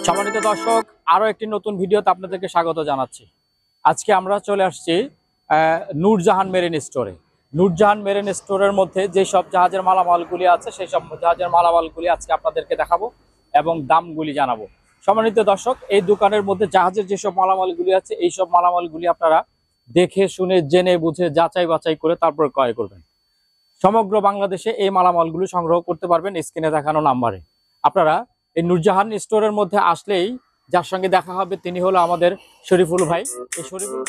সম্মানিত দর্শক, আরো একটি নতুন ভিডিওতে আপনাদেরকে স্বাগত জানাচ্ছি। আজকে আমরা চলে আসছি নূরজাহান মেরিন স্টোরে। নূরজাহান মেরিন স্টোরের মধ্যে যেসব জাহাজের মালামালগুলি আছে সেই সব জাহাজের মালামালগুলি আজকে আপনাদেরকে দেখাবো এবং দামগুলি জানাবো। সম্মানিত দর্শক, এই দোকানের মধ্যে জাহাজের যেসব মালামালগুলি আছে এই সব মালামালগুলি আপনারা দেখে শুনে জেনে বুঝে যাচাই বাছাই করে তারপর ক্রয় করবেন। সমগ্র বাংলাদেশে এই মালামালগুলি সংগ্রহ করতে পারবেন স্ক্রিনে দেখানো নাম্বারে। আপনারা এই নূরজাহান স্টোরের মধ্যে আসলেই যার সঙ্গে দেখা হবে তিনি হলো আমাদের শরীফুল ভাই। এই শরীফুল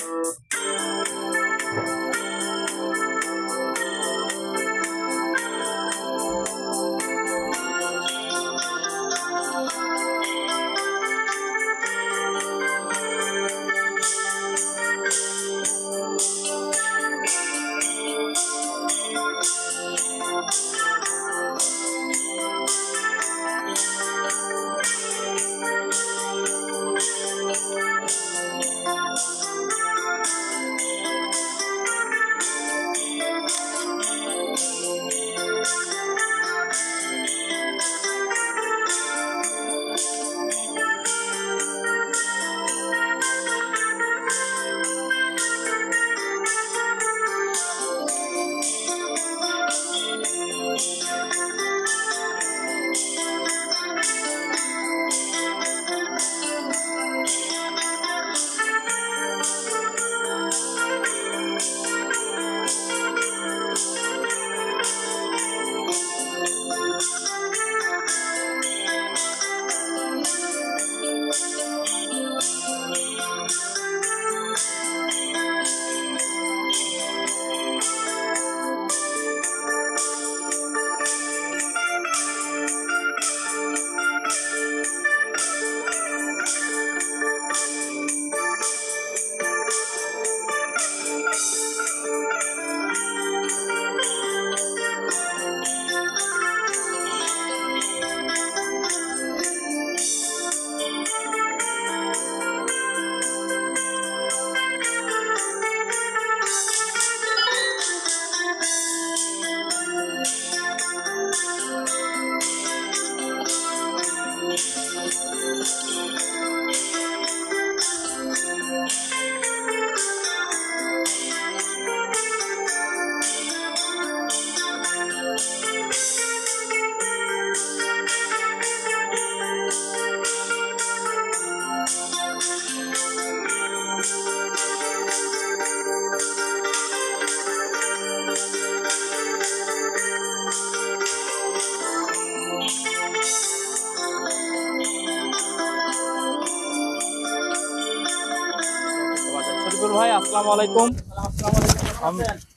ভাই, আসসালামু আলাইকুম।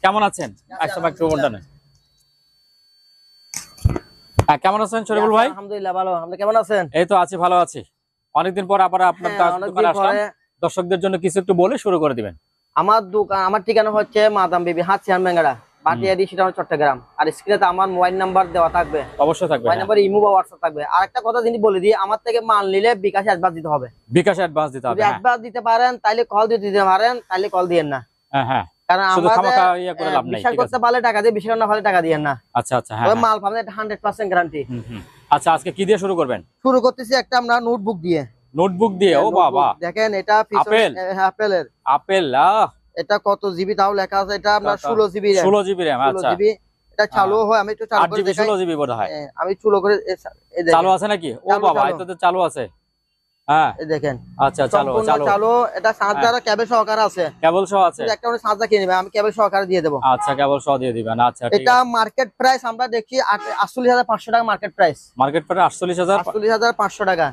কেমন আছেন? কেমন আছেন শরীফুল ভাই? আলহামদুলিল্লাহ ভালো। আপনি কেমন আছেন? এই তো আছি, ভালো আছি। অনেকদিন পর আবার আপনার দোকানে আসলাম। দর্শকদের জন্য কিছু একটু বলে শুরু করে দিবেন। আমার দোকান, আমার ঠিকানা হচ্ছে মাদাম বিবি হাসিয়ান বেঙ্গাড়া, বাটিয়ারি, সেটা চট্টগ্রাম। আর স্ক্রিনে আমার মোবাইল নাম্বার দেওয়া থাকবে। অবশ্যই থাকবে। মোবাইল নাম্বার, ইমো বা হোয়াটসঅ্যাপ থাকবে। আর একটা কথা যিনি বলে দিই, আমার থেকে মাল নিলে বিকাশে অ্যাডভান্স দিতে হবে। বিকাশে অ্যাডভান্স দিতে হবে। যদি অ্যাডভান্স দিতে পারেন তাহলে কল দিতে পারেন, তাহলে কল দিয়েন না। হ্যাঁ হ্যাঁ, কারণ আমাদের বিশ্বাস করতে পারলে টাকা দিয়ে, বিশ্বাস না পারলে টাকা দিয়েন না। আচ্ছা আচ্ছা, হ্যাঁ। মাল পাবেন 100% গ্যারান্টি। আচ্ছা, আজকে কি দিয়ে শুরু করবেন? শুরু করতেছি একটা আমরা নোটবুক দিয়ে। নোটবুক দিয়ে? ও বাবা, দেখেন এটা আপেলের। আপেল, এটা কত জিবি তাও লেখা আছে। এটা আপনার 16 জিবি RAM। 16 GB RAM। আচ্ছা, এটা চালু হয়, আমি একটু চালু করে দেখাই। 16 জিবি বোধ হয়। আমি চালু করে চালু আছে নাকি? ও বাবা, এটা তো চালু আছে। হ্যাঁ, এই দেখেন। আচ্ছা, চালু। এটা চার্জার কেবল সহকারে আছে। কেবল সহ আছে। একটা চার্জার কিনে নেবেন, আমি কেবল সহকারে দিয়ে দেব। আচ্ছা, কেবল সহ দিয়ে দিবেন। আচ্ছা, ঠিক আছে। এটা মার্কেট প্রাইস আমরা দেখি 48,500 টাকা মার্কেট প্রাইস। মার্কেট প্রাইস 48,500 টাকা।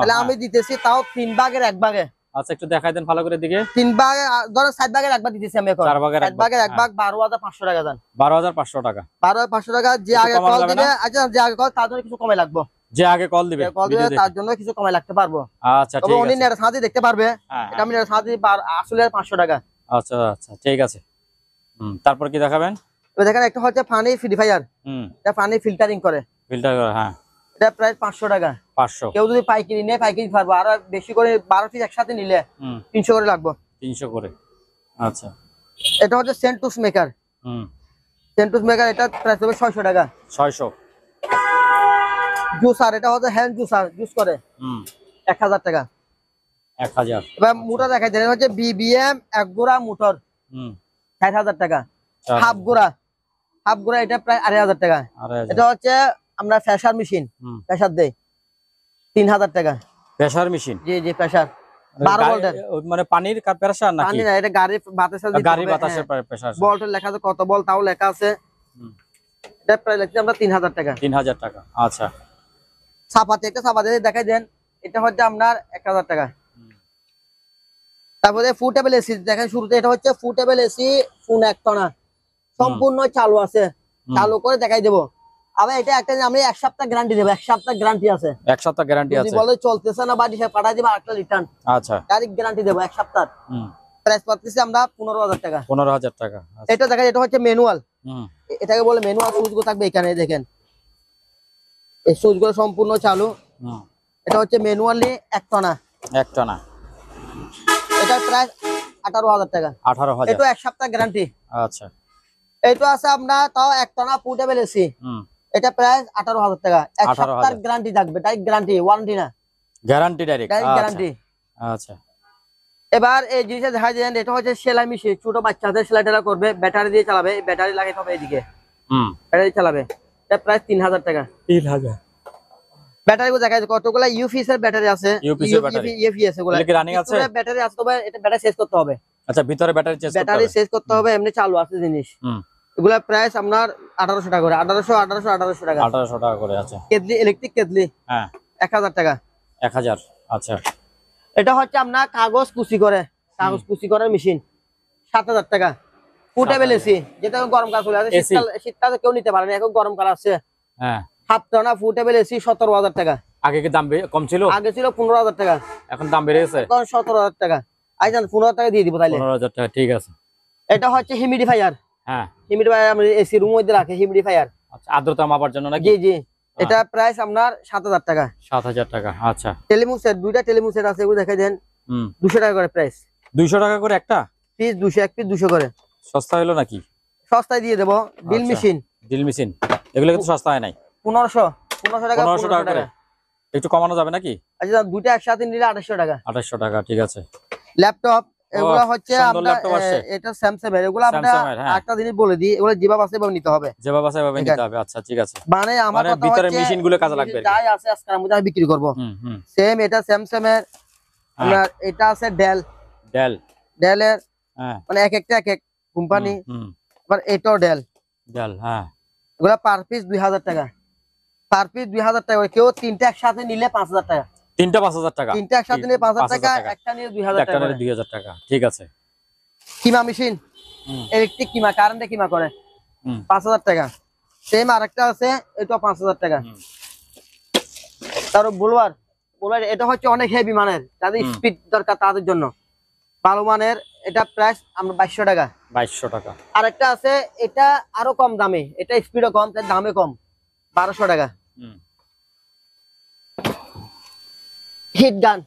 তাহলে আমি দিতেছি তাও 3 ভাগের 1 ভাগে। আচ্ছা, একটু দেখাই দেন ভালো করে দিকে। 3 ভাগে ধরো 7 ভাগের 1 ভাগ দিতেছি আমি এখন। 4 ভাগের 1 ভাগ 12,500 টাকা দেন। 12,500 টাকা। 12,500 টাকা। যে আগে কল দিবে, আচ্ছা যে আগে কল তার জন্য কিছু কমে লাগবে। যে আগে কল দিবে তার জন্য কিছু কমে লাগতে পারবো। আচ্ছা, ঠিক আছে। উনি নেট সাথে দেখতে পারবে। এটা আমি নেট সাথে 48,500 টাকা। আচ্ছা আচ্ছা, ঠিক আছে। তারপর কি দেখাবেন? দেখেন একটা হচ্ছে পানি ফিল্টার। এটা পানি ফিল্টারিং করে। ফিল্টার করে, হ্যাঁ। এটা প্রায় 500 টাকা। 500। কেউ যদি পাইকারি নেয় পাইকারি পারবো, আর বেশি করে 12 পিস একসাথে নিলে 300 করে লাগবে। 300 করে। আচ্ছা। এটা হচ্ছে সেন্টুস মেকার। সেন্টুস মেকার এটা প্রাইস হবে 600 টাকা। 600। জুসার এটা হচ্ছে হ্যান্ড জুসার, জুস করে 1000 টাকা। 1000। এবার মোটর দেখাই দেন, হচ্ছে বিবিএম এক গোড়া মোটর 60,000 টাকা। হাফ গোড়া এটা প্রায় 2500 টাকা। এটা হচ্ছে আমরা ফ্যাশার মেশিন, প্রেসার দেই 3000 টাকা। Pressure machine? জি জি, প্রেসার 12 ভোল্টের। মানে পানির প্রেসার নাকি? পানি না, এটা গাড়ি বাতাসে দিতে হবে। গাড়ি বাতাসের প্রেসার। ভোল্টের লেখা আছে, কত ভোল্ট তাও লেখা আছে। এটা প্রায় লিখছি আমরা 3000 টাকা। 3000 টাকা। আচ্ছা। ছাপাতে দেখাই দেন, এটা হচ্ছে আপনার 1000 টাকা। তারপরে ফুটেবল এসি দেখেন শুরুতে, এটা হচ্ছে ফুটেবল এসি ফোন 1 টনা সম্পূর্ণ চালু আছে, চালু করে দেখাই দেবো। আবার এটা একটা আমি 1 সপ্তাহ গ্যারান্টি দেবো, 1 সপ্তাহ গ্যারান্টি আছে। 1 সপ্তাহ গ্যারান্টি আছে? যদি বলে চলতেছে না বাড়ি সে পাঠাই দিবা, একটা রিটার্ন। আচ্ছা, ডাইরেক্ট গ্যারান্টি দেবো 1 সপ্তাহ। প্রাইস পাচ্ছি আমরা 15000 টাকা। 15000 টাকা। এটা দেখেন, এটা হচ্ছে ম্যানুয়াল, এটাকে বলে ম্যানুয়াল। সুইচগুলো থাকবে এখানে দেখেন, এই সুইচগুলো সম্পূর্ণ চালু। এটা হচ্ছে ম্যানুয়ালি 1 টনা। 1 টনা। এটা প্রায় 18000 টাকা। 18000। এটা 1 সপ্তাহ গ্যারান্টি। আচ্ছা। এটা আছে আপনার তাও 1 টনা ফুটেবল এসি, এটা প্রায় 18000 টাকা। 1 সপ্তাহ গ্যারান্টি থাকবে, ডাইরেক্ট গ্যারান্টি, ওয়ারেন্টি না, গ্যারান্টি ডাইরেক্ট গ্যারান্টি। আচ্ছা। এবার এই জিনিসটা দেখা যায়, এটা হচ্ছে সেলাই মেশিন, ছোট বাচ্চাদের সেলাই টেলা করবে, ব্যাটারি দিয়ে চালাবে, ব্যাটারি লাগাইতে হবে এদিকে, ব্যাটারি চালাবে। এটা প্রায় 3000 টাকা। 3000। ব্যাটারি গুলো দেখা যায় কতগুলা ইউপিএস এর ব্যাটারি আছে, ইউপিএস গুলো কি রানিং আছে? ব্যাটারি আছে, তবে এটা ব্যাটারি চেঞ্জ করতে হবে। আচ্ছা, ভিতরে ব্যাটারি চেঞ্জ করতে হবে, এমনি চালু আছে জিনিস। এগুলা প্রাইস আপনার 1800 টাকা করে, 1800 টাকা। 1800 টাকা করে। আচ্ছা। কেটলি, ইলেকট্রিক কেটলি, হ্যাঁ 1000 টাকা। 1000। আচ্ছা। এটা হচ্ছে আপনার কাগজ কুচি করার মেশিন, 7000 টাকা। ফুটেবল এসি, যেটা গরমকাল চলে আসে, শীতকালে কেউ নিতে পারে না, এখন গরমকাল আছে। হ্যাঁ, 7 টনা ফুটেবল এসি 17000 টাকা। আগে কি দাম কম ছিল? আগে ছিল 15000 টাকা, এখন দাম বেড়ে গেছে, এখন 17000 টাকা। আইজান 15000 টাকা দিয়ে দিব তাইলে। 15000 টাকা, ঠিক আছে। এটা হচ্ছে হিউমিডিফায়ার। হ্যাঁ, হিউমিডিফায়ার আমরা এসি রুম মধ্যে রাখি, হিউমিডিফায়ার। আচ্ছা, আর্দ্রতা মাপার জন্য নাকি? জি জি। এটা প্রাইস আপনার 7000 টাকা। 7000 টাকা। আচ্ছা। টেলিমুসেট, দুইটা টেলিমুসেট আছে, এগুলো দেখাই দেন। 200 টাকা করে প্রাইস। 200 টাকা করে একটা পিস, 200, এক পিস 200 করে। সস্তা হলো নাকি? সস্তায় দিয়ে দেবো। ড্রিল মেশিন, এগুলো কিন্তু সস্তা হয় নাই। 1500 টাকা। 1500 টাকা করে একটু কমানো যাবে নাকি? আচ্ছা, দুইটা একসাথে নিলে 2800 টাকা। 2800 টাকা, ঠিক আছে। ল্যাপটপ, এগুলো হচ্ছে আমরা এটা স্যামসাং এর, এগুলো আমরা একটা জিনিস বলে দিই, এগুলো যেভাবে আছে এভাবে নিতে হবে, যেভাবে আছে এভাবে নিতে হবে। আচ্ছা, ঠিক আছে। মানে আমার কথা ভিতরে হচ্ছে মেশিন গুলো কাজে লাগবে, যাই আছে আজকের মধ্যে আমি বিক্রি করব। সেম এটা স্যামসাং এর, আপনার এটা আছে ডেল এর, মানে এক একটা এক এক কোম্পানি। আবার এটাও ডেল। হ্যাঁ, এগুলা পার পিস 2000 টাকা। পার পিস 2000 টাকা। কেউ তিনটা একসাথে নিলে 5000 টাকা। তিনটা 5000 টাকা। তিনটা একসাথে নিলে 5000 টাকা, একটা নিলে 2000 টাকা। 2000 টাকা, ঠিক আছে। কিমা মেশিন, ইলেকট্রিক কিমা, কারেন্টে কিমা করে, 5000 টাকা। সেম আরেকটা আছে, এটা 5000 টাকা। তারপর বুলওয়ার, এটা হচ্ছে অনেক হেভি মানের, যাদের স্পিড দরকার তাদের জন্য ভালো মানের। এটা প্রাইস আমরা 2200 টাকা। 2200 টাকা। আরেকটা আছে, এটা আরো কম দামে, এটা স্পিডও কম, তার দামে কম, 1200 টাকা। হিট গান,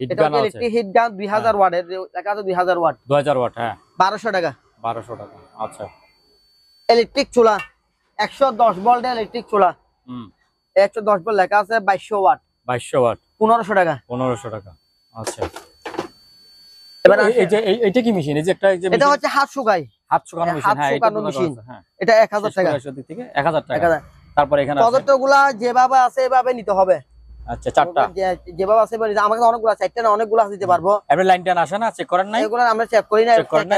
এটা ইলেকট্রিক হিট গান 2000 ওয়াটের, লেখা আছে 2000 ওয়াট। 2000 ওয়াট, হ্যাঁ, 1200 টাকা। 1200 টাকা। আচ্ছা। ইলেকট্রিক চুলা, 110 ভোল্টের ইলেকট্রিক চুলা, 110 ভোল্ট, লেখা আছে 2200 ওয়াট। 2200 ওয়াট, 1500 টাকা। 1500 টাকা। আচ্ছা। এবার এইটা কি মেশিন? এই যে একটা, এটা হচ্ছে হাত শুকানো মেশিন, হ্যাঁ, এটা মেশিন। এটা 1000 টাকা। 1000 টাকা। তারপর এখানে পদার্থগুলা যেভাবে আছে এভাবে নিতে হবে। আচ্ছা, চারটা যেভাবে আছে আমাকে অনেকগুলো, চারটা না অনেকগুলো দিতে পারবো। আপনি লাইন টান আসে না, চেক করেন না? এগুলো আমরা চেক করি না,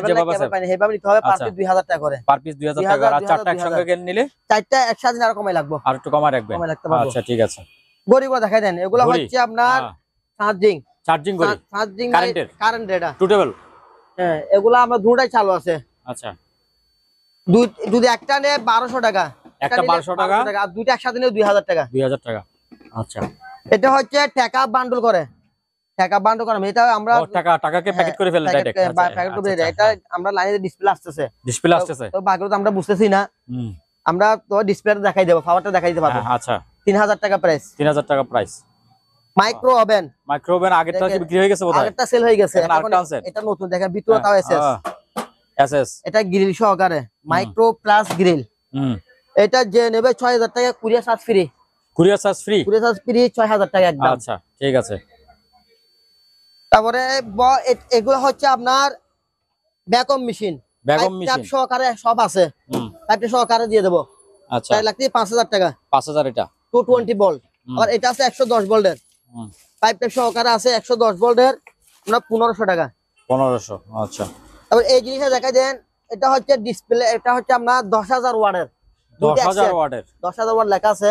যেভাবে নিতে হবে। পার পিস 2000 টাকা করে। পার পিস 2000 টাকা। আর চারটা একসঙ্গে নিলে চারটা একসাথে আরো কমাই লাগবে, আর একটু কমায় রাখবেন। আচ্ছা, ঠিক আছে। গড়িগুলো দেখাই দেন, এগুলো হচ্ছে আপনার চার্জিং কারেন্ট, এটা টু টেবল। হ্যাঁ, এগুলো আমরা দুটাই চালু আছে। আচ্ছা। যদি একটা নেয় 1200 টাকা, একটা 1200 টাকা, আর দুইটা একসাথে নিলে 2000 টাকা। 2000 টাকা। আচ্ছা। এটা হচ্ছে টাকা বান্ডল করে, এটা আমরা টাকাকে প্যাকেট করে ফেলে ডাইরেক্ট। প্যাকেট করে দেই। এটা আমরা লাইনে ডিসপ্লে আসতেছে, তো বাকিটা তো আমরা বুঝতেছি না। আমরা তো ডিসপ্লেটা দেখাই দেব, পাওয়ারটা দেখাই দিতে পারবো। আচ্ছা। 3000 টাকা প্রাইস। 3000 টাকা প্রাইস। মাইক্রো ওভেন, আগেরটা কি বিক্রি হয়ে গেছে বোধহয়? আগেরটা সেল হয়ে গেছে, এখন এটা নতুন, দেখেন ভিতরে তাও এসএস। এসএস এটা গ্রিল সহকারে, মাইক্রো প্লাস গ্রিল। এটা যে নেবে 6000 টাকা, courier charge free. Courier charge free? Courier charge free 6000 টাকা একদম। আচ্ছা ঠিক আছে। তারপরে এগুলো হচ্ছে আপনার ভ্যাকুয়াম মেশিন, ভ্যাকুয়াম মেশিন সহকারে সব আছে, পাইপটা সহকারে দিয়ে দেবো। আচ্ছা, তাই লাগছে 5000 টাকা। 5000 এটা 220 ভোল্ট। আর এটা আছে 110 ভোল্টের, পাইপটা সহকারে আছে 110 ভোল্টের, আপনার 1500 টাকা। 1500। আচ্ছা, তারপর এই জিনিসটা দেখা দেন, এটা হচ্ছে ডিসপ্লে, এটা হচ্ছে আপনার 10000 ওয়াটের। 10000 ওয়াটের 10000 ওয়াট লেখা আছে।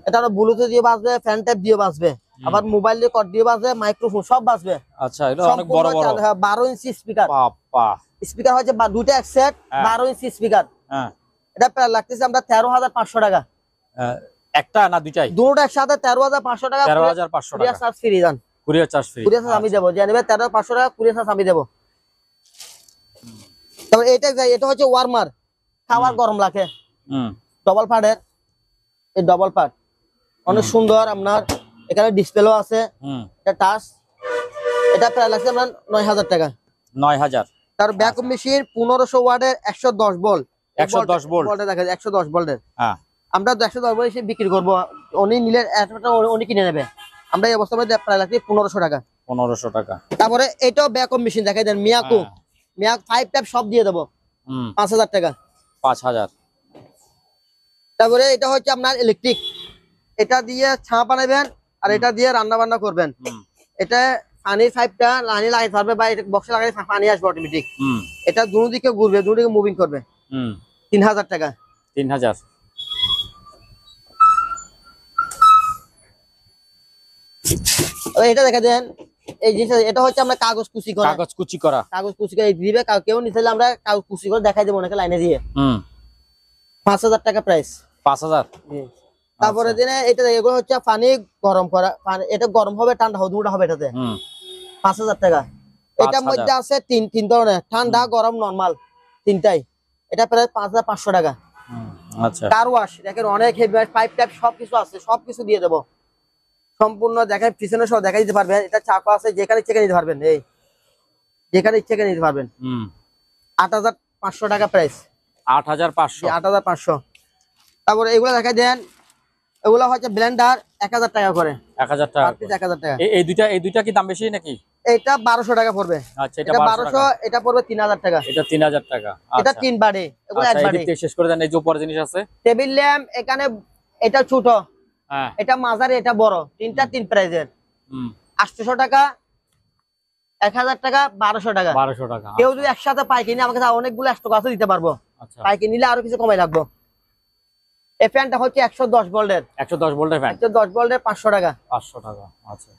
এটা ব্লুটুথ দিয়ে বাজবে, ফ্যান টাইপ দিয়ে বাজবে, আবার মোবাইল দিয়ে কর্ড দিয়ে বাজবে, মাইক্রোফোন সব বাজবে। আচ্ছা, এটা অনেক বড় বড়। 12 ইঞ্চি স্পিকার। বাবা, স্পিকার হচ্ছে দুইটা এক সেট, 12 ইঞ্চি স্পিকার। হ্যাঁ, এটা প্রায় লাগতেছে আমরা 13500 টাকা। একটা না দুইটাই? দুটোটা একসাথে 13500 টাকা। 13500 টাকা। কুরিয়ার চার্জ ফ্রি দেন। Courier charge free? Courier charge আমি দেব, যে নেবে 13500 টাকা কুরিয়ার চার্জ আমি দেব। তারপর এটা হচ্ছে ওয়ার্মার, খাবার গরম রাখে, ডবল পার্টের। এই ডবল পার্ট অনেক সুন্দর, আপনার এখানে ডিসপ্লেও আছে, এটা টাচ। এটা প্রায় লাগছে আপনার 9000 টাকা। 9000। তার ভ্যাকুয়াম মেশিন 1500 ওয়াটের, 110 ভোল্ট। 110 ভোল্ট দেখা যায় 110 ভোল্টের। হ্যাঁ, আমরা 110 ভোল্ট এসে বিক্রি করবো, উনি নিলে উনি কিনে নেবে। আমরা এই অবস্থায় প্রায় লাগছে 1500 টাকা। 1500 টাকা। তারপরে এটাও ভ্যাকুয়াম মেশিন দেখাই দেন, মিয়াকো 5 ট্যাপ সব দিয়ে দেবো, 5000 টাকা। 5000। তারপরে এটা হচ্ছে আপনার ইলেকট্রিক, এটা দিয়ে ছা বানাবেন আর এটা দিয়ে রান্না বান্না করবেন। এটা পানির পাইপটা লাইনে লাগাইতে পারবে, বা এটা বক্সে লাগাইলে পানি আসবে অটোমেটিক। এটা দুদিকে ঘুরবে, দুদিকে মুভিং করবে। 3000 টাকা। 3000। এটা দেখা দেন, এই জিনিসটা এটা হচ্ছে আমরা কাগজ কুচি করা। কাগজ কুচি করা? কাগজ কুচি করে দিবে, কেউ নিতে চাইলে আমরা কাগজ কুচি করে দেখাই দেবো ওনাকে লাইনে দিয়ে। 5000 টাকা প্রাইস। 5000। তারপরে দিনে এটা এগুলো হচ্ছে পানি গরম করা, এটা গরম হবে ঠান্ডা হবে দুটো হবে এটাতে। 5000 টাকা। এটার মধ্যে আছে তিন ধরনের, ঠান্ডা গরম নরমাল তিনটাই। এটা প্রায় 5500 টাকা। আচ্ছা, কার ওয়াশ দেখেন অনেক হেভি, পাইপ টাইপ সবকিছু আছে, সবকিছু দিয়ে দেবো সম্পূর্ণ। দেখেন পিছনে সব দেখা দিতে পারবেন, এটা চাকা আছে, যেখানে ইচ্ছে নিতে পারবেন, এই যেখানে ইচ্ছে নিতে পারবেন। 8500 টাকা প্রাইস। 8500। 8500। তারপরে এগুলো দেখা দেন, এগুলো হচ্ছে ব্লেন্ডার 1000 টাকা করে। 1000 টাকা। 1000 টাকা। এই দুইটা কি দাম বেশি নাকি? এটা 1200 টাকা পড়বে। আচ্ছা, এটা 1200, এটা পড়বে 3000 টাকা। এটা 3000 টাকা। এটা 3 বাড়ি, এগুলো এক বাড়ি। আচ্ছা, শেষ করে দেন। এই যে উপরে জিনিস আছে, টেবিল ল্যাম্প, এখানে এটা ছোট, হ্যাঁ, এটা মাঝারি, এটা বড়, তিনটা তিন প্রাইজের। 800 টাকা, 1000 টাকা, 1200 টাকা। 1200 টাকা। কেউ যদি একসাথে পাইকারি আমাকে অনেকগুলো স্টক আছে দিতে পারবো। আচ্ছা, পাইকারি নিলে আরো কিছু কমাই লাগবো। এই ফ্যানটা হচ্ছে 110 ভোল্টের। 110 ভোল্টের ফ্যান। 110 ভোল্টের 500 টাকা। 500 টাকা। আচ্ছা।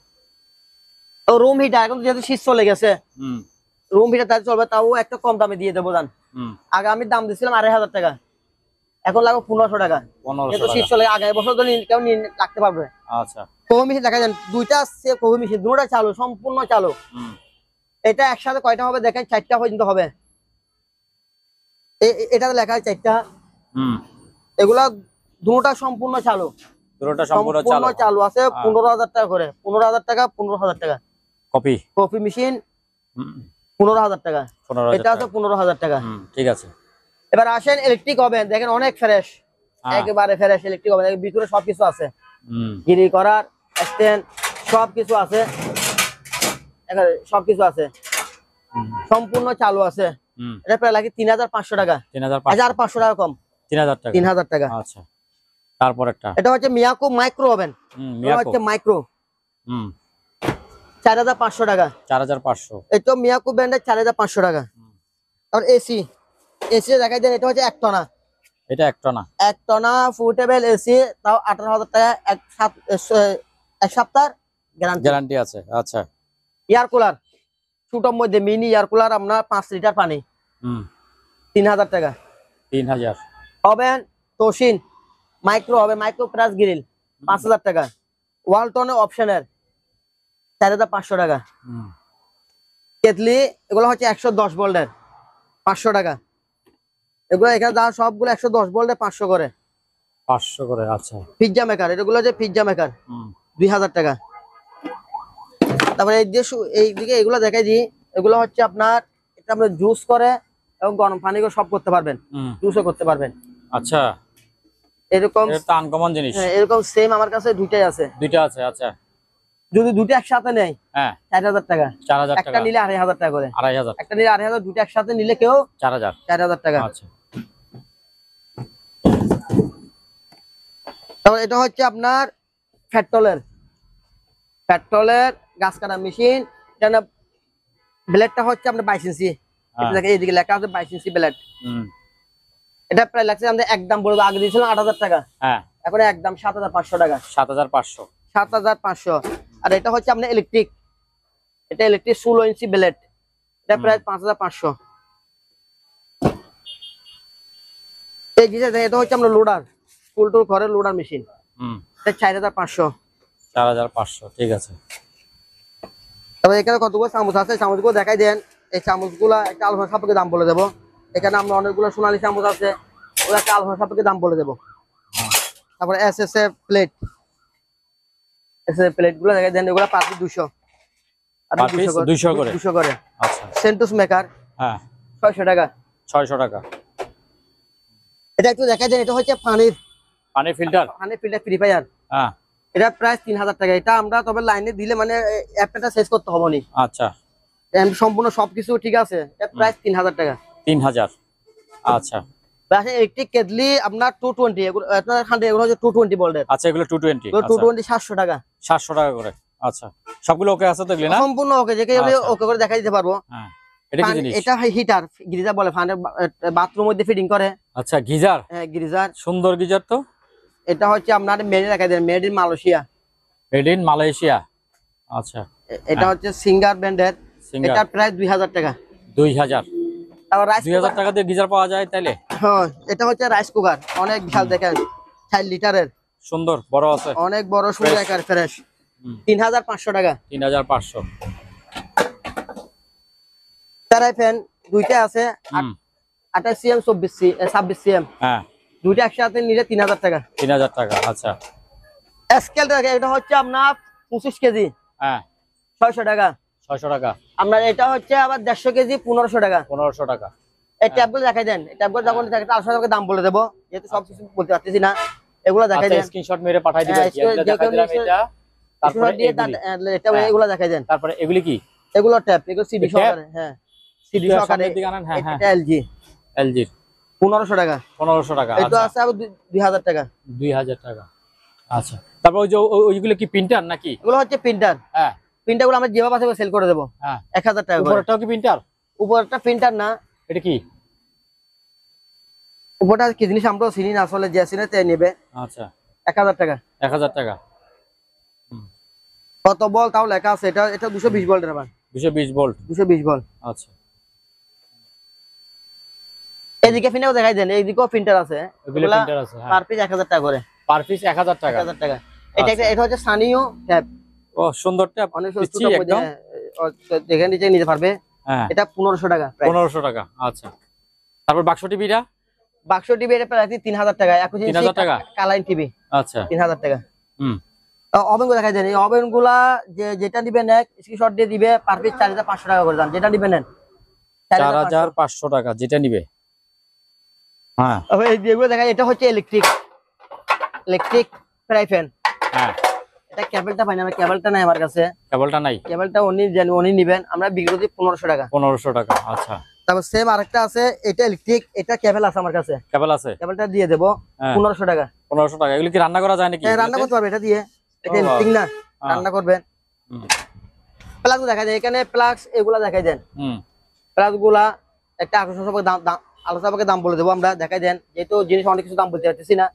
তো রুম হিটার এখন যেহেতু শীত চলে গেছে, রুম হিটার তাই চলবে, তাও একটা কম দামে দিয়ে দেবো দান। আগে আমি দাম দিছিলাম 2500 টাকা, এখন লাগবে 1500 টাকা। যেহেতু শীত চলে, আগামী বছর তো কেউ রাখতে পারবে। আচ্ছা, কোভি মেশিন দেখা যান, দুইটা আছে কোভি মেশিন, দুটোটা চালু, সম্পূর্ণ চালু। এটা একসাথে কয়টা হবে দেখেন, 4টা পর্যন্ত হবে। এটা লেখা আছে 4টা। এগুলা দুটোটা সম্পূর্ণ চালু। দুটোটা সম্পূর্ণ চালু আছে। 15000 টাকা করে। 15000 টাকা, 15000 টাকা। কফি মেশিন 15000 টাকা। এটা আছে 15000 টাকা। ঠিক আছে। এবার আসেন ইলেকট্রিক ওভেন, দেখেন অনেক ফ্রেশ, একেবারে ফ্রেশ ইলেকট্রিক ওভেন। ভিতরে সবকিছু আছে, গিরি করার স্ট্যান্ড সবকিছু আছে, সবকিছু আছে, সম্পূর্ণ চালু আছে। এটা প্রায় লাগে 3500 টাকা। 1500 টাকা কম। 3000 টাকা। আচ্ছা, তারপর এটা হচ্ছে মিয়াকো মাইক্রো ওভেন। এটা হচ্ছে মাইক্রো, 4500 টাকা। 4500। এটা মিয়াকো ব্র্যান্ডের 4500 টাকা। আর এসি দেখাই দেন, এটা হচ্ছে 1 টনা। এটা 1 টনা। 1 টনা ফুটেবল এসি, তাও 18000 টাকা। এক সপ্তাহ গ্যারান্টি আছে। আচ্ছা। এয়ার কুলার ছোটর মধ্যে, মিনি এয়ার কুলার, আপনার 5 লিটার পানি, 3000 টাকা। 3000। ওভেন তোশিন মাইক্রো হবে, মাইক্রো প্লাস গ্রিল, 5000 টাকা। ওয়ালটনের অপশনের 4500 টাকা। কেটলি এগুলো হচ্ছে 110 ভোল্টের, 500 টাকা। এগুলো এখানে যা সবগুলো 110 ভোল্টে 500 করে। 500 করে। আচ্ছা। পিজ্জা মেকার, এগুলো হচ্ছে পিজ্জা মেকার, 2000 টাকা। তারপরে এইদিকে এগুলো দেখাই দিই, এগুলো হচ্ছে আপনার, এটা আমরা জুস করে, এবং গরম পানি করে সব করতে পারবেন, জুসও করতে পারবেন। আচ্ছা, এরকম এটা আনকমন জিনিস। এরকম সেম আমার কাছে দুইটাই আছে। দুইটা আছে, আচ্ছা। যদি দুটো একসাথে নেয়, হ্যাঁ, 4000 টাকা। 4000 টাকা। একটা নিলে 2500 টাকা করে। 2500। একটা নিলে 2500, দুটো একসাথে নিলে কেউ 4000। 4000 টাকা। আচ্ছা। তারপর এটা হচ্ছে আপনার পেট্রোলের গাছ কাটা মেশিন। এটা ব্লেডটা হচ্ছে আপনার 22 ইঞ্চি। এইদিকে লেখা আছে 22 ইঞ্চি ব্লেড। এটা প্রায় লাগছে আমাদের একদম বলবো, আগে দিয়েছিলাম 8000 টাকা, হ্যাঁ, এখন একদম 7500 টাকা। 7500। 7500। আর এটা হচ্ছে আপনার ইলেকট্রিক, এটা ইলেকট্রিক 16 ইঞ্চি ব্লেড, এটা প্রায় 5500। এই যে এটা হচ্ছে আমরা লোডার, টুল ঘরের লোডার মেশিন, এটা 4500। 4500, ঠিক আছে। তবে এখানে কতগুলো চামচ আছে, চামচগুলো দেখাই দেন। এই চামচগুলা একটা আলোচনা সাপেক্ষে দাম বলে দেবো। এখানে আমরা অনেকগুলো সোনালী চামচ আছে, ওরা একটা আলোচনা সাপেক্ষে দাম বলে দেবো। তারপরে এসএসএ প্লেট, প্লেট গুলো দেখাই দেন। এগুলো পার পিস 200 করে। আচ্ছা। সেন্টুস মেকার, হ্যাঁ, 600 টাকা। 600 টাকা। এটা একটু দেখাই দেন। এটা হচ্ছে পানির ফিল্টার ফ্রি ফায়ার। হ্যাঁ, এটা প্রায় 3000 টাকা। এটা আমরা তবে লাইনে দিলে মানে অ্যাপটা শেষ করতে হবে না। আচ্ছা, সম্পূর্ণ সবকিছু ঠিক আছে। এটা প্রায় 3000 টাকা। 3000। আচ্ছা। ইলেকট্রিক কেটলি আপনার 220, এগুলো আপনার 100, এগুলো হচ্ছে 220 ভোল্টের। আচ্ছা, এগুলো 220। 220 700 টাকা। 700 টাকা করে। আচ্ছা, সবগুলো ওকে আছে তো এগুলো না? সম্পূর্ণ ওকে, যে কেউ ওকে করে দেখাই দিতে পারবো। হ্যাঁ, এটা কি জিনিস? এটা হিটার, গিজার বলে, ফানের বাথরুমের মধ্যে ফিটিং করে। আচ্ছা, গিজার। হ্যাঁ, গিজার, সুন্দর গিজার তো। এটা হচ্ছে আপনার মেড দেখাই দেন, made in Malaysia. Made in Malaysia. আচ্ছা। এটা হচ্ছে সিঙ্গার ব্র্যান্ডের। এটা প্রায় 2000 টাকা। 2000। তারপর রাইস 2000 টাকা দিয়ে গিজার পাওয়া যায় তাইলে? হ্যাঁ, এটা হচ্ছে রাইস কুকার, অনেক বিশাল দেখেন, 4 লিটারের, সুন্দর বড় আছে, অনেক বড়, সুন্দর একার ফ্রেশ। 3500 টাকা। 3500। তারাই ফ্যান দুইটা আছে, 28 সিএম 26 সিএম। হ্যাঁ, দুইটা একসাথে নিলে 3000 টাকা। 3000 টাকা। আচ্ছা। স্কেল দেখেন, এটা হচ্ছে আপনার 25 কেজি। হ্যাঁ, 600 টাকা। 600 টাকা। আপনার এটা হচ্ছে আবার 150 কেজি 1500 টাকা। 1500 টাকা। এই ট্যাবগুলো দেখাই দেন। এই ট্যাবগুলো যখন একটা 800 টাকা দাম বলে দেবো, যেহেতু সবকিছু বলতে পারতেছি না। এগুলো দেখাই দেন, স্ক্রিনশট মেরে পাঠাই দিবেন। এটা দেখাই দিলাম, এটা তারপরে এটা এগুলো দেখাই দেন। তারপরে এগুলি কি? এগুলো ট্যাব, এগুলো সিডি সহকারে। হ্যাঁ, সিডি সহকারে। হ্যাঁ হ্যাঁ, এটা এলজি 1500 টাকা। 1500 টাকা। এটা আছে আবার 2000 টাকা। 2000 টাকা। আচ্ছা, তারপর ওই যে ওইগুলো কি প্রিন্টার নাকি? এগুলো হচ্ছে প্রিন্টার। হ্যাঁ, প্রিন্টারগুলো আমরা যেভাবে আছে সেল করে দেবো। হ্যাঁ, 1000 টাকা করে। উপরটাও কি প্রিন্টার? উপরটা প্রিন্টার না, এটা কি? উপরটা কি জিনিস আমরাও চিনি না আসলে, যে চিনে তাই নেবে। আচ্ছা, 1000 টাকা। 1000 টাকা। কত ভোল্ট তাও লেখা আছে। এটা 220 ভোল্টের আবার। 220 ভোল্ট। 220 ভোল্ট। আচ্ছা। এদিকে ফিনেও দেখাই দেন, এইদিকেও প্রিন্টার আছে। এগুলো প্রিন্টার আছে। হ্যাঁ, পার পিস 1000 টাকা করে। পার পিস 1000 টাকা। 1000 টাকা। এটা হচ্ছে সানিও ট্যাব। ও, সুন্দর ট্যাব, অনেক পিচ্চি একদম। দেখে নিচে নিতে পারবে। হ্যাঁ, এটা 1500 টাকা। 1500 টাকা। আচ্ছা। তারপর বাক্স টিভিটা? বাক্স টিভি এটা প্রায় 3000 টাকা। 3000 টাকা। কালাইন টিভি। আচ্ছা, 3000 টাকা। হুম। ওভেন গুলো দেখাই দেন। এই ওভেন গুলা যেটা নিবেন এক স্ক্রিনশট দিয়ে দিবে, পার পিস 4500 টাকা করে দাম। যেটা নিবেন নেন 4500 টাকা যেটা নিবে। হ্যাঁ, এই যেগুলো দেখাই, এটা হচ্ছে ইলেকট্রিক ফ্রাই প্যান। হ্যাঁ, এটা কেবলটা পাই না, আমার কেবলটা নাই আমার কাছে। কেবলটা নাই? কেবলটা উনি নিবেন, আমরা বিক্রি করি 1500 টাকা। 1500 টাকা। আচ্ছা। তারপর সেম আরেকটা আছে, এটা ইলেকট্রিক, এটা কেবল আছে আমার কাছে। কেবল আছে? কেবলটা দিয়ে দেবো 1500 টাকা। 1500 টাকা। এগুলো কি রান্না করা যায় নাকি? হ্যাঁ, রান্না করতে পারবে এটা দিয়ে। এটা ইলেকট্রিক না, রান্না করবেন। প্লাগ দেখাই দেন, এখানে প্লাগ এগুলা দেখাই দেন। প্লাগ গুলা একটা আলোচনা দাম বলে দেবো আমরা, দেখাই দেন। যেহেতু জিনিস অনেক কিছু দাম বলতে পারতেছি না,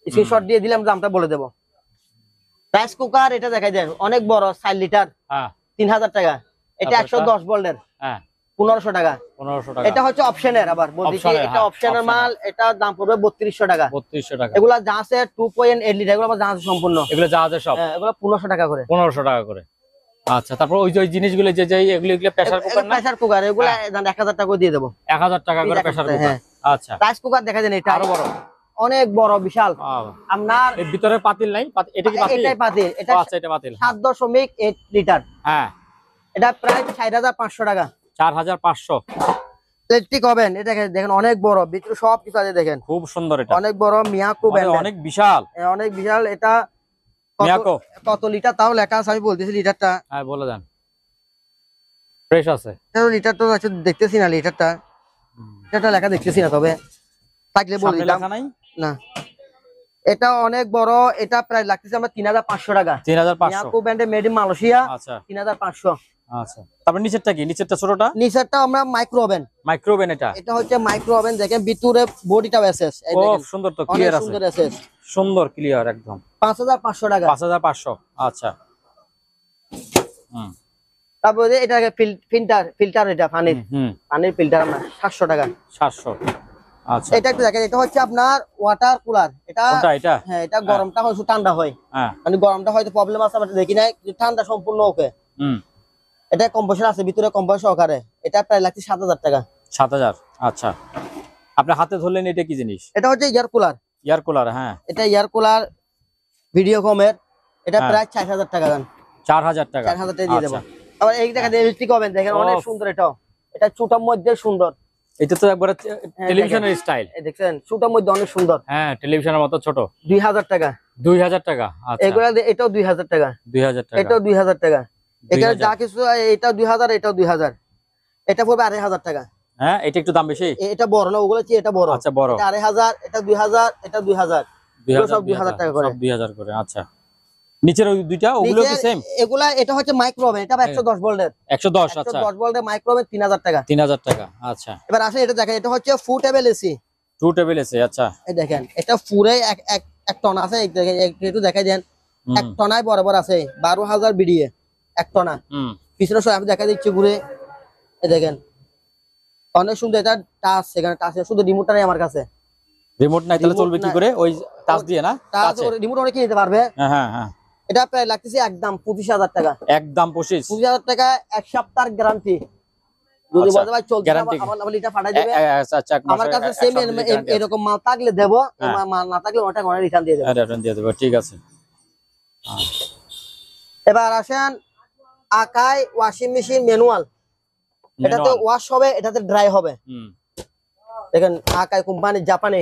স্ক্রিনশট দিয়ে দিলে আমরা দামটা বলে দেবো। রাইস কুকার এটা দেখাই দেন, অনেক বড় 4 লিটার, 3000 টাকা। এটা 110 ভোল্টের, 1500 টাকা। 1500 টাকা। এটা হচ্ছে অপশনের, আবার বলতেছি এটা অপশনের মাল। এটা দাম পড়বে 3200 টাকা। 3200 টাকা। এগুলা যা আছে 2.8 লিটার, এগুলো যা আছে সম্পূর্ণ, এগুলো জাহাজে সব। এগুলো 1500 টাকা করে। 1500 টাকা করে। আচ্ছা, তারপর ওই যে জিনিসগুলো যে এগুলো প্রেসার কুকার না? প্রেসার কুকার এগুলো 1000 টাকা করে দিয়ে দেবো। 1000 টাকা করে প্রেসার কুকার। আচ্ছা। রাইস কুকার দেখা দেন, এটা আরো বড়, অনেক বড়, বিশাল। আপনার এর ভিতরে পাতিল নাই? এটা কি পাতিল? এটাই পাতিল। এটা আচ্ছা, এটা পাতিল। 7.8 লিটার। হ্যাঁ, এটা প্রায় 4500 টাকা। 4500। ইলেকট্রিক ওভেন, এটা দেখেন অনেক বড়, ভিতরে সব কিছু আছে দেখেন, খুব সুন্দর এটা, অনেক বড় মিয়াকো মানে ব্র্যান্ডের, অনেক বিশাল। অনেক বিশাল। এটা মিয়াকো, কত লিটার তাও লেখা আছে, আমি বলতেছি লিটারটা। হ্যাঁ বলে দেন। ফ্রেশ আছে। লিটারটা দেখতেছি না, লিটারটা লেখা দেখতেছি না, তবে থাকলে বলে সামনে দিতাম। লেখা নাই না, এটা অনেক বড়, এটা প্রায় লাগতেছে আমরা 3500 টাকা। 3500। মিয়াকো ব্র্যান্ডের, মেড ইন মালয়েশিয়া। আচ্ছা 3500। আচ্ছা, তারপর নিচেরটা কি? নিচেরটা ছোটটা নিচেরটা আমরা মাইক্রো ওভেন। মাইক্রো ওভেন, এটা হচ্ছে মাইক্রো ওভেন, দেখেন ভিতরে বডিটা এসএস, এই ও দেখেন সুন্দর, তো অনেক ক্লিয়ার আছে, সুন্দর এসএস। সুন্দর ক্লিয়ার একদম। 5500 টাকা। 5500। আচ্ছা। হুম তারপরে এটা ফিল্টার, এটা পানির ফিল্টার আমরা 700 টাকা। 700। আচ্ছা, এটা একটু দেখেন, এটা হচ্ছে আপনার ওয়াটার কুলার। এটা এটা হ্যাঁ, এটা গরমটা হয় শুধু, ঠান্ডা হয়, হ্যাঁ। মানে গরমটা হয়তো প্রবলেম আছে আমরা দেখি নাই, ঠান্ডা সম্পূর্ণ ওকে। এটা কম্প্রেসর আছে ভিতরে, কম্প্রেসর সহকারে। এটা প্রায় লাগছে 7000 টাকা। 7000। আচ্ছা, আপনি হাতে ধরলেন, এটা কি জিনিস? এটা হচ্ছে এয়ার কুলার। এয়ার কুলার, হ্যাঁ। এটা এয়ার কুলার ভিডিওকমের, এটা হ্যাঁ। প্রায় 4000 টাকা দাম। 4000 টাকা। 4000 টাকা দিয়ে দেবো। আচ্ছা। আবার এই দেখেন ইলেকট্রিক ওভেন, দেখেন অনেক সুন্দর। এটা ছোটার মধ্যে সুন্দর। এটা তো একবারে টেলিভিশনের স্টাইল, এই দেখছেন ছোটার মধ্যে অনেক সুন্দর। হ্যাঁ, টেলিভিশনের মতো ছোট। 2000 টাকা। 2000 টাকা। আচ্ছা, এগুলা এটাও 2000 টাকা। 2000 টাকা। এটাও 2000 টাকা। এখানে 2000। যা কিছু, এটা 2000, এটাও 2000। এটা পড়বে 2500 টাকা। হ্যাঁ, এটা একটু দাম বেশি। এটা বড় না, ওগুলো কি এটা বড়। আচ্ছা, বড়। এটা 2500, এটা 2000, এটা 2000। এগুলো সব 2000 টাকা করে। সব 2000 করে। আচ্ছা, নিচের ওই দুইটা, ওগুলো কি সেম? এগুলা, এটা হচ্ছে মাইক্রো ওভেন, এটা 110 ভোল্টের। 110। আচ্ছা, 110 ভোল্টের মাইক্রো ওভেন 3000 টাকা। 3000 টাকা। আচ্ছা, এবার আসেন এটা দেখেন, এটা হচ্ছে ফুটেবল এসি। 2 টেবিল এসে। আচ্ছা, এই দেখেন, এটা পুরে এক টন আছে। একটু দেখাই দেন, এক টনায় বরাবর আছে 12000 বিডিএ, এক টনা। পিছনে সব আমি দেখা দিচ্ছি ঘুরে, এই দেখেন অনেক সুন্দর। এটা টাচ, এখানে টাচ, শুধু রিমোটটা নেই আমার কাছে। রিমোট নাই, তাহলে চলবে কি করে? ওই টাচ দিয়ে না? টাচ রিমোট অনেকে নিতে পারবে। হ্যাঁ হ্যাঁ। এটা প্রায় লাগতেছে একদম 25000 টাকা। একদম 25000 টাকা, এক সপ্তাহ গ্যারান্টি। যদি আচ্ছা, বলতে ভাই চলছে না, guarantee। আমার এটা পাঠাই দিবে। আচ্ছা, এক আমার মাসের কাছে এক সেম সপ্তাহের guarantee আছে। এরকম মাল থাকলে দেবো, হ্যাঁ। মাল না থাকলে ওটা কোনো রিটার্ন দিয়ে দেবো। রিটার্ন দিয়ে দেবো, ঠিক আছে। এবার আসেন আকাই ওয়াশিং মেশিন ম্যানুয়াল। এটাতে ওয়াশ হবে, এটাতে ড্রাই হবে। দেখেন আকাই কোম্পানি, জাপানি।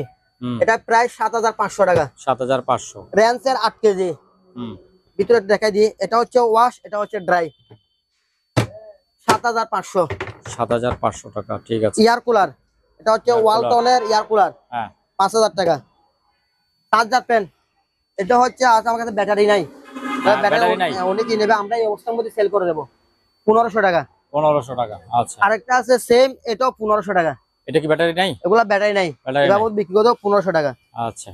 এটা প্রায় 7500 টাকা। 7500। রেঞ্জের 8 কেজি। ভিতরে দেখাই দিই, এটা হচ্ছে ওয়াশ, এটা হচ্ছে ড্রাই। 7500। 7500 টাকা, ঠিক আছে। এয়ার কুলার, এটা হচ্ছে ওয়ালটনের এয়ার কুলার, হ্যাঁ। 5000 টাকা। চার্জার ফ্যান, এটা হচ্ছে আজ আমার কাছে ব্যাটারি নাই, ব্যাটারি নাই। অনেকেই নেবে, আমরা এই অবস্থার মধ্যে সেল করে দেবো 1500 টাকা। 1500 টাকা। আচ্ছা, আরেকটা আছে সেম, এটাও 1500 টাকা। এটা কি ব্যাটারি নাই? এগুলা ব্যাটারি নাই, এবার বিক্রি করে দেবো 1500 টাকা। আচ্ছা,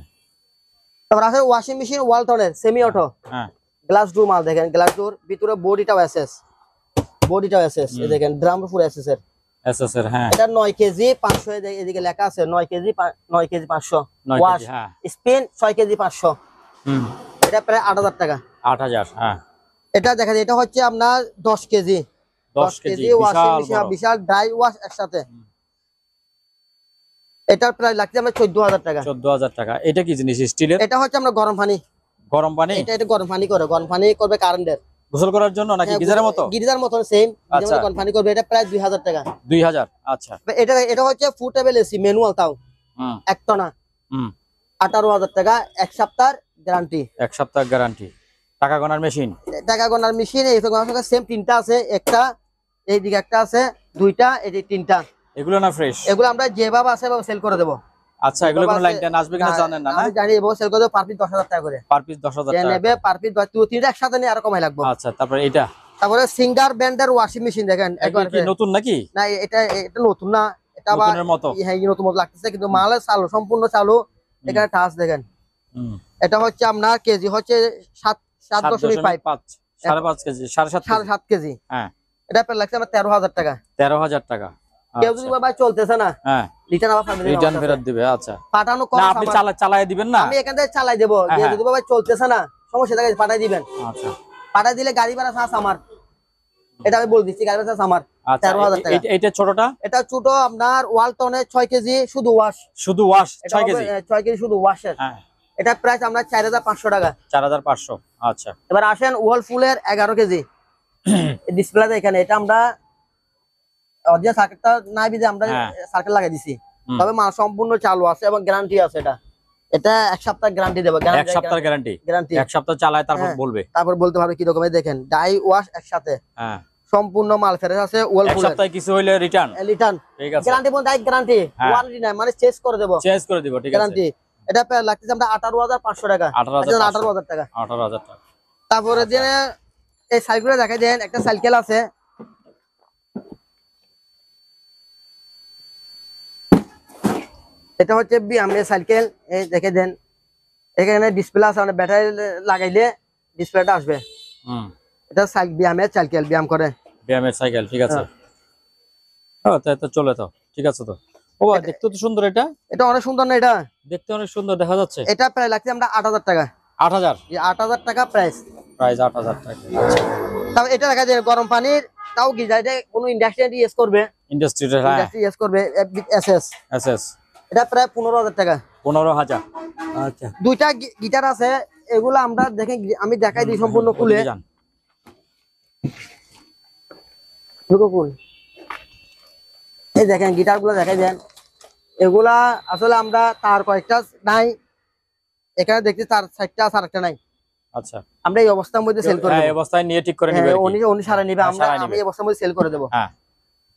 তারপর আছে ওয়াশিং মেশিন ওয়ালটনের সেমি অটো। হ্যাঁ। গ্লাস ডোর মাল, দেখেন গ্লাস ডোর, ভিতরে বডিটাও এসএস, এই দেখেন ড্রাম পুরো এসএস এর। এসএস এর, হ্যাঁ। এটা 9 কেজি 500, এদিকে লেখা আছে 9 কেজি 500। 9 ওয়াশ কেজি, হ্যাঁ। Spin 6 KG 500। এটা প্রায় 8000 টাকা। 8000, হ্যাঁ। এটা দেখা যায়, এটা হচ্ছে আপনার 10 কেজি। 10 কেজি ওয়াশিং বিশাল মেশিন, বড়। বিশাল ড্রাই ওয়াশ একসাথে। এটার প্রায় লাগছে আমরা 14000 টাকা। 14000 টাকা। এটা কি জিনিস? স্টিলের? এটা হচ্ছে আমরা গরম পানি। গরম পানি? এটা গরম পানি করে, গরম পানি করবে কারেন্টের। গোসল করার জন্য নাকি গিজারের মতো? গিজারের মতো সেম, আচ্ছা। গরম পানি করবে। এটা প্রায় 2000 টাকা। 2000। আচ্ছা। এটা হচ্ছে ফুটেবল এসি ম্যানুয়াল, তাও এক টনা। 18000 টাকা, এক সপ্তাহ গ্যারান্টি। এক সপ্তাহ গ্যারান্টি। টাকা গোনার মেশিন? টাকা গোনার মেশিন এই সেম তিনটা আছে, একটা এইদিকে একটা আছে, দুইটা, এই তিনটা। এগুলো না ফ্রেশ? এগুলো আমরা যেভাবে আছে সেভাবে সেল করে দেবো। আচ্ছা, এগুলো কোন লাইন টাইন আসবে কিনা জানেন না? আমি জানি, এভাবে সেল করে দেবো পার পিস 10000 টাকা করে। পার পিস 10000 যে টাকা নেবে পার পিস 2-3টা একসাথে নিয়ে আরো কমাই লাগবে। আচ্ছা, তারপরে এটা? তারপরে সিঙ্গার ব্র্যান্ডের ওয়াশিং মেশিন, দেখেন একবার কি নতুন নাকি? না, এটা নতুন না, এটা আবার নতুনের মতো? হ্যাঁ, নতুন মতো লাগতেছে, কিন্তু মাল চালু, সম্পূর্ণ চালু। এখানে টাচ দেখেন। এটা হচ্ছে আপনার কেজি হচ্ছে 7.5, 5.5 কেজি, 7.5 কেজি। হ্যাঁ। এটা প্রায় লাগছে আমার 13000 টাকা। 13000 টাকা। কেউ যদি ভাই চলতেছে না, হ্যাঁ, রিটার্ন আবার ফ্যামিলি রিটার্ন ফেরত দিবে। আচ্ছা, পাঠানো না আপনি চালায় দিবেন না? আমি এখান থেকে চালাই দেবো। যদি ভাই চলতেছে না, সমস্যা থাকে পাঠাই দিবেন। আচ্ছা, পাঠাই দিলে গাড়ি ভাড়া চার্জ আমার, এটা আমি বলে দিচ্ছি, গাড়ি ভাড়া চার্জ আমার। আচ্ছা, 13000 টাকা। এইটা ছোটটা? এটা ছোট আপনার ওয়ালটনের 6 কেজি শুধু ওয়াশ। শুধু ওয়াশ 6 কেজি? 6 কেজি শুধু ওয়াশের। হ্যাঁ। এটা প্রাইস আমরা 4500 টাকা। 4500। আচ্ছা। এবার আসেন ওয়ালফুলের 11 কেজি ডিসপ্লে এখানে, এটা আমরা অরিজিনাল সার্কিটটা নাই বিদে আমরা হ্যাঁ। সার্কিট লাগাই দিছি। তবে মাল সম্পূর্ণ চালু আছে এবং গ্যারান্টি আছে। এটা 1 সপ্তাহ গ্যারান্টি দেব। 1 সপ্তাহের গ্যারান্টি। গ্যারান্টি 1 সপ্তাহ চালায় তারপর বলবে। তারপর বলতে পারবে কি রকমের। দেখেন ডাই ওয়াশ একসাথে। হ্যাঁ। সম্পূর্ণ মাল ফেরত আছে। ওয়াল 1 সপ্তাহে কিছু হইলে রিটার্ন। রিটার্ন। ঠিক আছে। গ্যারান্টি বলতে ডাইরেক্ট গ্যারান্টি, ওয়ারেন্টি নাই, মানে চেঞ্জ করে দেব। চেঞ্জ করে দিব, ঠিক আছে। গ্যারান্টি। এটা লাগতেছে আমরা 18,500 টাকা। 18,000 টাকা। 18,000 টাকা। তারপরে যে এই সাইকেলটা দেখাই দেন, একটা সাইকেল আছে। এটা হচ্ছে বিএমএ সাইকেল। এই দেখে দেন, এখানে ডিসপ্লে আছে, মানে ব্যাটারি লাগাইলে ডিসপ্লেটা আসবে। এটা বিএমএ সাইকেল, ব্যায়াম করে। বিএমএ সাইকেল, ঠিক আছে। হ্যাঁ, তাই তো চলে তো, ঠিক আছে তো। ও দেখতে তো সুন্দর। এটা অনেক সুন্দর না? এটা দেখতে অনেক সুন্দর দেখা যাচ্ছে। এটা প্রায় লাগছে আমরা 8,000 টাকা। 8,000? 8,000 টাকা প্রাইস। 8,000 টাকা। আচ্ছা। তাও এটা দেখা যায় গরম পানির, তাও গিজার, এটা কোন ইন্ডাস্ট্রি ইউজ করবে। ইন্ডাস্ট্রির, হ্যাঁ, ইন্ডাস্ট্রি ইউজ করবে। এসএস এটা প্রায় 15,000 টাকা। 15,000। আচ্ছা। দুইটা গিটার আছে, এগুলো আমরা দেখেন, আমি দেখাই দিই সম্পূর্ণ খুলে। এই দেখেন গিটার গুলো দেখাই দেন। এগুলা আসলে আমরা তার কয়েকটা নাই, এখানে দেখছি তার 60টা আছে, আরেকটা নাই। আচ্ছা। আমরা এই অবস্থার মধ্যে সেল করে দেব। এই অবস্থায় নিয়ে ঠিক করে নিবে। উনি সারা নিবে, আমি এই অবস্থার মধ্যে সেল করে দেব। হ্যাঁ।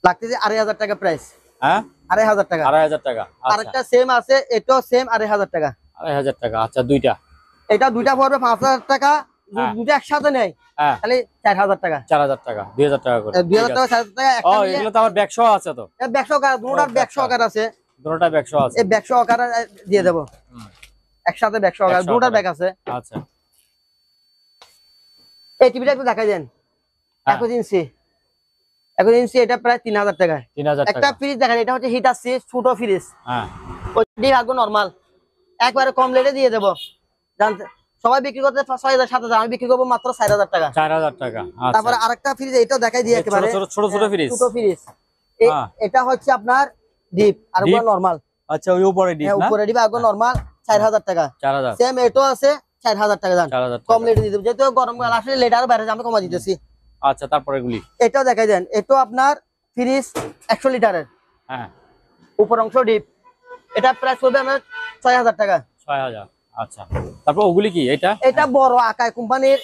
লাগতেছে 2,500 টাকা প্রাইস। হ্যাঁ, 2,500 টাকা। 2,500 টাকা। আরেকটা সেম আছে, এটাও সেম 2,500 টাকা। 2,500 টাকা। আচ্ছা, দুইটা। এটা দুইটা পড়বে 5,000 টাকা। দুইটা একসাথে নেই তাহলে 4,000 টাকা। 4,000 টাকা, 2,000 টাকা করে। 2,000 টাকা, 4,000 টাকা। ও, এগুলো তো আবার ব্যাকশো আছে তো। ব্যাকশো কার, দুটোটার ব্যাকশো কার আছে। দুটোটা ব্যাকশো আছে। এই ব্যাকশো কার দিয়ে দেব একসাথে। ব্যাকশো কার, দুটোটার ব্যাক আছে। আচ্ছা। এই টিভিটা একটু দেখাই দেন। 21 ইঞ্চি। 21 ইঞ্চি, এটা প্রায় 3,000 টাকা। 3,000 টাকা। একটা ফ্রিজ দেখেন, এটা হচ্ছে হিটার সিরিজ, ছোট ফ্রিজ। হ্যাঁ। ওইটাই রাখবো নরমাল, একবারে কম রেটে দিয়ে দেব। জানতে সবাই বিক্রি করতে 6,000 7,000, আমি বিক্রি করবো মাত্র 4,000 টাকা। 4,000 টাকা। আচ্ছা। তারপরে আরেকটা ফ্রিজ, এটাও দেখাই দিই একেবারে। ছোট ফ্রিজ। ছোট ফ্রিজ। এটা হচ্ছে আপনার ডিপ আর নরমাল। আচ্ছা, ওই উপরে ডিপ না? উপরে ডিপ আর নরমাল 4,000 টাকা। 4,000। সেম এটাও আছে 4,000 টাকা। জান 4,000 কম রেটে দিয়ে দেব, যেহেতু গরমকাল আসলে লেটার বাইরে আমি কমা দিতেছি। আচ্ছা, তারপরে এগুলি এটাও দেখাই দেন। এটাও আপনার ফ্রিজ 100 লিটারের। হ্যাঁ। উপর অংশ ডিপ। এটা প্রাইস পড়বে আমার 6,000 টাকা। 6,000। আচ্ছা। তারপর ওগুলি কি? এটা বড় আকাই কোম্পানির,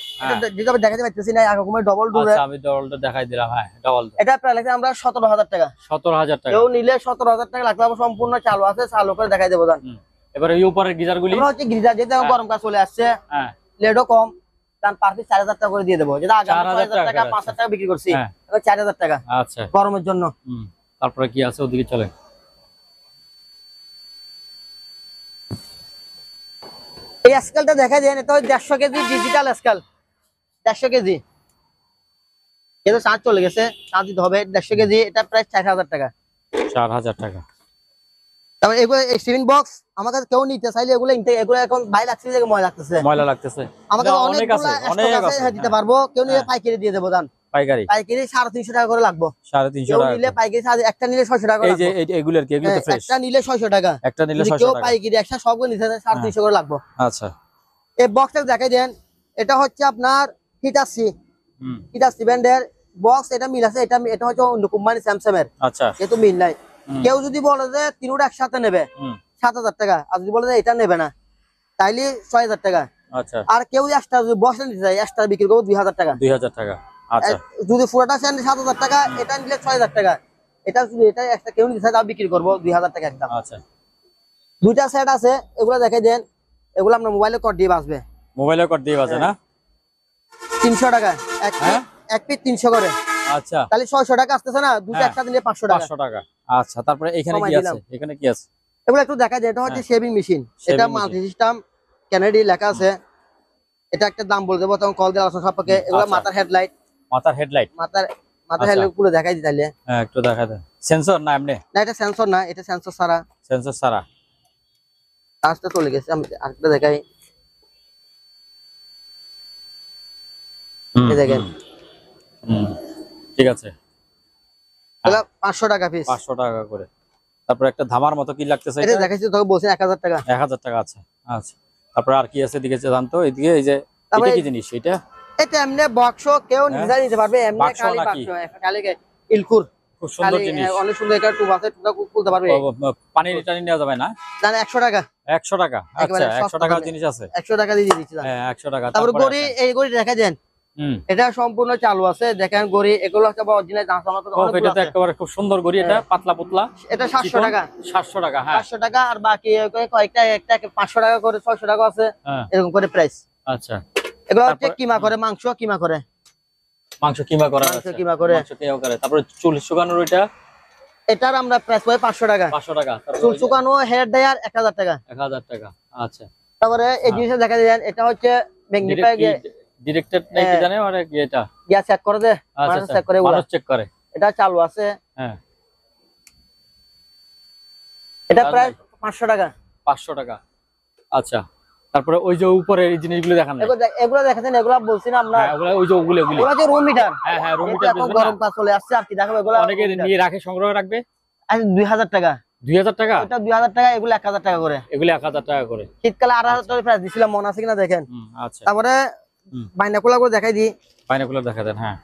যেটা দেখাতে পাচ্ছি না, আকাই কোম্পানির ডবল ডোর। আচ্ছা, আমি ডবলটা দেখাই দিলাম। হ্যাঁ, ডবল। এটা প্রায় লাগছে আমরা 17,000 টাকা। 17,000 টাকা। কেউ নিলে 17,000 টাকা লাগবে। সম্পূর্ণ চালু আছে, চালু করে দেখাই দেবো। জান এবারে এই উপরের গিজারগুলি হচ্ছে গিজার, যেটা গরমকাল চলে আসছে। হ্যাঁ। লেডও কম, কারণ পার পিস 4,000 টাকা করে দিয়ে দেবো। যেটা আগে 6,000 টাকা 5,000 টাকা বিক্রি করছি, 4,000 টাকা। আচ্ছা। গরমের জন্য। তারপরে কি আছে ওদিকে চলে? এই স্কেলটা দেখা যায়, এটা 150 কেজি ডিজিটাল স্কেল। 150 কেজি, এটা চার্জ চলে গেছে, চার্জ দিতে হবে। 150 কেজি, এটা প্রায় 4,000 টাকা। 4,000 টাকা। তারপর এগুলো এক্সট্রিম বক্স আমার কাছে কেউ নিতে চাইলে এগুলো এখন বাইরে লাগছে, ময়লা লাগতেছে। আমার কাছে অনেক আছে, দিতে পারবো। কেউ নিলে পাইকারি দিয়ে দেবো। জান পাইকারি 350 টাকা করে লাগবে। 350 কেউ টাকা নিলে পাইকারি, একটা নিলে 600 টাকা। এই যে এগুলোর কি? এগুলো তো ফ্রেশ। একটা নিলে 600 টাকা। একটা নিলে 600 কেউ টাকা। পাইকারি একটা সবগুলো নিতে 350 করে লাগবে। আচ্ছা। এই বক্সটা দেখাই দেন। এটা হচ্ছে আপনার হিটাচি। হিটাচি ব্র্যান্ডের বক্স। এটা মিল আছে, এটা হচ্ছে অন্য কোম্পানি স্যামসাং এর। আচ্ছা। যেহেতু মিল নাই, কেউ যদি বলে যে তিনটা একসাথে নেবে 7,000 টাকা, আর যদি বলে যে এটা নেবে না তাইলে 6,000 টাকা। আচ্ছা। আর কেউ এক্সট্রা যদি বক্স নিতে চায়, এক্সট্রা বিক্রি করবো 2,000 টাকা। 2,000 টাকা। আচ্ছা। যদি পুরোটা সেন 7,000 টাকা, এটা নিলে 6,000 টাকা। এটা যদি এটা একটা কেউ নিতে চায় তাও বিক্রি করবো 2,000 টাকা একদম। আচ্ছা। দুইটা সেট আছে, এগুলো দেখাই দেন। এগুলো আপনার মোবাইলে কোড দিয়ে বাঁচবে। মোবাইলে কোড দিয়ে বাজে না? 300 টাকা এক পিস 300 করে। আচ্ছা। তাহলে 600 টাকা আসতেছে না? দুটো একসাথে নিলে 500 টাকা। 500 টাকা। আচ্ছা। তারপরে এখানে কি আছে? এখানে কি আছে? এগুলো একটু দেখা যায়। এটা হচ্ছে শেভিং মেশিন। এটা মাল্টি সিস্টেম ক্যানাডি লেখা আছে। এটা একটা দাম বলে দেবো, তখন কল দিয়ে আলোচনা সম্পর্কে। এগুলো মাথার হেডলাইট। মাথার হেডলাইট গুলো দেখাই দিলে। হ্যাঁ, একটু দেখা দেন। সেন্সর না এমনি? না, এটা সেন্সর না, এটা সেন্সর ছাড়া। সেন্সর ছাড়া। কাজটা চলে গেছে, আমি আরেকটা দেখাই। দেখেন, ঠিক আছে। এগুলো 500 টাকা পিস। 500 টাকা করে। তারপর একটা ধামার মতো কি লাগতেছে? এটা দেখাইছি, তোকে বলছেন 1,000 টাকা। 1,000 টাকা। আচ্ছা। আচ্ছা। তারপর আর কি আছে দিকে জানতো? এদিকে এই যে এটা কি জিনিস? এটা এমনি বক্স, কেউ নিজে নিতে পারবে। এমনি খালি বাক্স, খালি ইলকুর। খুব সুন্দর জিনিস, অনেক সুন্দর। একটা টুপ আছে, টুপটা খুলতে পারবে। পানি টানি নেওয়া যাবে না? না 100 টাকা। 100 টাকা, আচ্ছা 100 টাকার জিনিস আছে। 100 টাকা দিয়ে দিচ্ছি। হ্যাঁ 100 টাকা। তারপর গড়ি, এই গড়ি দেখা দেন, এটা সম্পূর্ণ চালু আছে। দেখেন গড়ি, এগুলো হচ্ছে অরিজিনাল দাম। এটা তো একেবারে খুব সুন্দর গড়ি, এটা পাতলা পুতলা। এটা 700 টাকা। 700 টাকা, হ্যাঁ 700 টাকা। আর বাকি কয়েকটা একটা 500 টাকা করে, 600 টাকা আছে, এরকম করে প্রাইস। আচ্ছা, এগুলো হচ্ছে কিমা করে, মাংস কিমা করে, মাংস কিমা করা আছে, কিমা করে, মাংস কিমা করে। তারপর চুল শুকানোর ওইটা, এটার আমরা প্রাইস পাই 500 টাকা। 500 টাকা। চুল শুকানো হেয়ার ড্রায়ার 1000 টাকা। 1000 টাকা, আচ্ছা। তারপরে এই জিনিসটা দেখা দেন, এটা হচ্ছে ম্যাগনিফাই ডিরেক্টেড নাকি কি জানে, আর এটা গ্যাস চেক করে দে, মানুষ চেক করে, মানুষ চেক করে। এটা চালু আছে। হ্যাঁ, এটা প্রায় 500 টাকা। 500 টাকা, আচ্ছা। তারপরে ওই যে উপরে এই জিনিসগুলো দেখান, এগুলো দেখেন, এগুলো বলছি না আমরা, ওগুলা ওই যে ওগুলো হচ্ছে রুম মিটার। হ্যাঁ হ্যাঁ, রুম মিটার। এখন গরম কাজ চলে আসছে, আর কি দেখাবো এগুলো। অনেকে নিয়ে রাখে, সংগ্রহ রাখবে। আচ্ছা 2000 টাকা। 2000 টাকা? এটা 2000 টাকা, এগুলো 1000 টাকা করে। এগুলো 1000 টাকা করে। শীতকালে 8000 টাকা প্রাইস দিছিলাম, মনে আছে কিনা দেখেন। আচ্ছা, তারপরে বাইনাকুলার গুলো দেখাই দিই। বাইনাকুলার দেখা দেন, হ্যাঁ।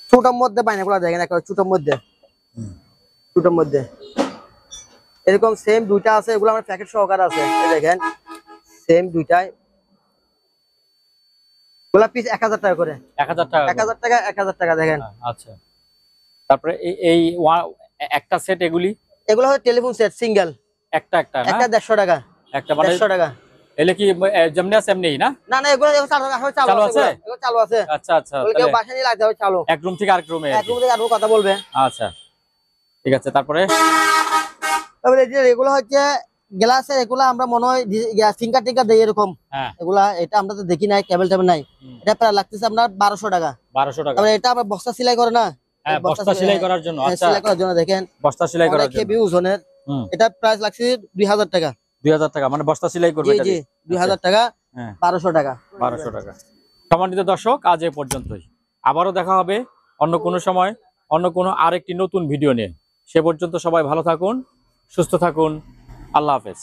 ছোটর মধ্যে বাইনাকুলার দেখেন, একটা ছোটর মধ্যে, ছোটর মধ্যে এরকম সেম দুইটা আছে। এগুলো আমার প্যাকেট সহকারে আছে, এই দেখেন সেম দুইটাই। এগুলা পিস 1000 টাকা করে। 1000 টাকা, 1000 টাকা, 1000 টাকা দেখেন। আচ্ছা। তারপরে এই একটা সেট, এগুলো হচ্ছে টেলিফোন সেট সিঙ্গেল, একটা একটা 150 টাকা। একটা মানে 150 টাকা। এলে কি যেমনি আছে এমনি না? না না, এগুলো চালু আছে। এগুলো চালু আছে। আচ্ছা আচ্ছা, কেউ বাসা নিয়ে লাগতে হবে চালু। এক রুম থেকে আরেক রুমে, এক রুম থেকে আরেক কথা বলবে। আচ্ছা ঠিক আছে। তারপরে এগুলো হচ্ছে গ্লাসের, এগুলো আমরা মনে হয় ফিঙ্গার টিঙ্গার দেই এরকম। এগুলা, এটা আমরা তো দেখি নাই, কেবল টেবিল নাই। এটা প্রায় লাগতেছে আপনার 1200 টাকা। 1200 টাকা। তারপরে এটা আমরা বস্তা সেলাই করে না, হ্যাঁ বস্তা সেলাই করার জন্য। আচ্ছা, সেলাই করার জন্য দেখেন, বস্তা সেলাই করার জন্য হেভি ওজনের। এটা প্রাইস লাগছে 2000 টাকা। 2000 টাকা মানে বস্তা সেলাই করবে এটা? জি 2000 টাকা। 1200 টাকা। 1200 টাকা। সম্মানিত দর্শক, আজ এ পর্যন্তই। আবারও দেখা হবে অন্য কোনো সময়, অন্য কোনো আরেকটি নতুন ভিডিও নিয়ে। সে পর্যন্ত সবাই ভালো থাকুন, সুস্থ থাকুন। আল্লাহ হাফেজ।